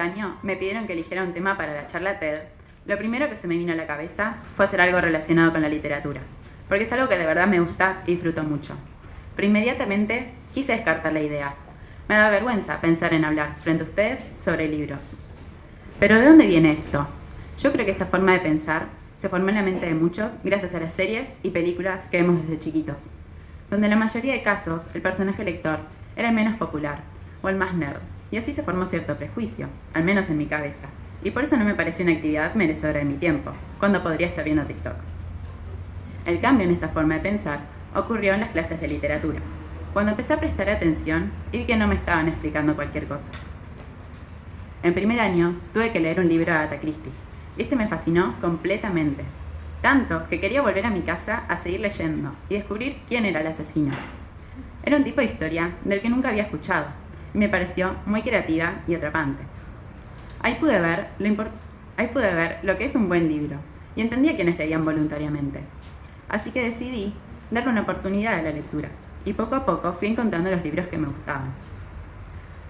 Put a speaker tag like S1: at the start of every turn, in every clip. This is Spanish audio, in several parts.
S1: año me pidieron que eligiera un tema para la charla TED, lo primero que se me vino a la cabeza fue hacer algo relacionado con la literatura, porque es algo que de verdad me gusta y disfruto mucho. Pero inmediatamente quise descartar la idea. Me da vergüenza pensar en hablar frente a ustedes sobre libros. Pero ¿de dónde viene esto? Yo creo que esta forma de pensar se formó en la mente de muchos gracias a las series y películas que vemos desde chiquitos, donde en la mayoría de casos el personaje lector era el menos popular o el más nerd, y así se formó cierto prejuicio, al menos en mi cabeza, y por eso no me pareció una actividad merecedora de mi tiempo, cuando podría estar viendo TikTok. El cambio en esta forma de pensar ocurrió en las clases de literatura, cuando empecé a prestar atención y vi que no me estaban explicando cualquier cosa. En primer año tuve que leer un libro de Agatha Christie, y este me fascinó completamente, tanto que quería volver a mi casa a seguir leyendo y descubrir quién era el asesino. Era un tipo de historia del que nunca había escuchado, y me pareció muy creativa y atrapante. Ahí pude ver lo que es un buen libro, y entendí a quienes leían voluntariamente. Así que decidí darle una oportunidad a la lectura, y poco a poco fui encontrando los libros que me gustaban.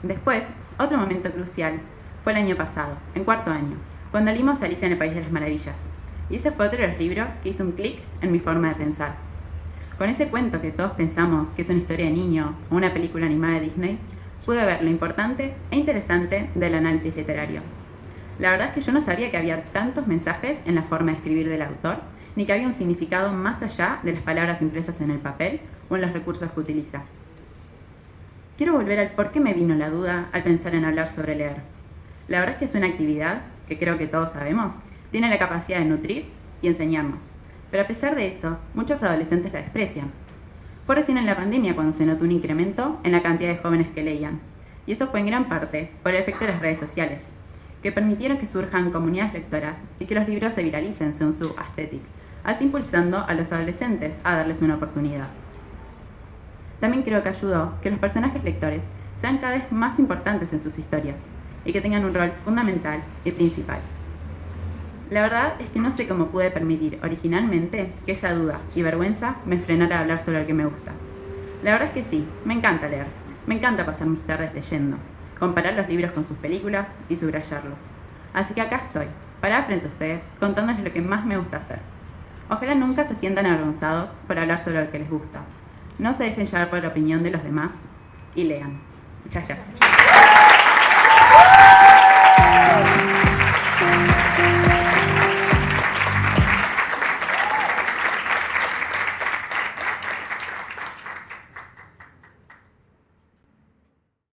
S1: Después, otro momento crucial fue el año pasado, en cuarto año, cuando leímos Alicia en el País de las Maravillas, y ese fue otro de los libros que hizo un clic en mi forma de pensar. Con ese cuento que todos pensamos que es una historia de niños o una película animada de Disney, pude ver lo importante e interesante del análisis literario. La verdad es que yo no sabía que había tantos mensajes en la forma de escribir del autor, ni que había un significado más allá de las palabras impresas en el papel o en los recursos que utiliza. Quiero volver al por qué me vino la duda al pensar en hablar sobre leer. La verdad es que es una actividad, que creo que todos sabemos, tiene la capacidad de nutrir y enseñarnos. Pero a pesar de eso, muchos adolescentes la desprecian. Fue recién en la pandemia cuando se notó un incremento en la cantidad de jóvenes que leían. Y eso fue en gran parte por el efecto de las redes sociales, que permitieron que surjan comunidades lectoras y que los libros se viralicen según su estética, así impulsando a los adolescentes a darles una oportunidad. También creo que ayudó que los personajes lectores sean cada vez más importantes en sus historias y que tengan un rol fundamental y principal. La verdad es que no sé cómo pude permitir originalmente que esa duda y vergüenza me frenara a hablar sobre lo que me gusta. La verdad es que sí, me encanta leer, me encanta pasar mis tardes leyendo, comparar los libros con sus películas y subrayarlos. Así que acá estoy, parada frente a ustedes, contándoles lo que más me gusta hacer. Ojalá nunca se sientan avergonzados por hablar sobre lo que les gusta. No se dejen llevar por la opinión de los demás y lean. Muchas gracias.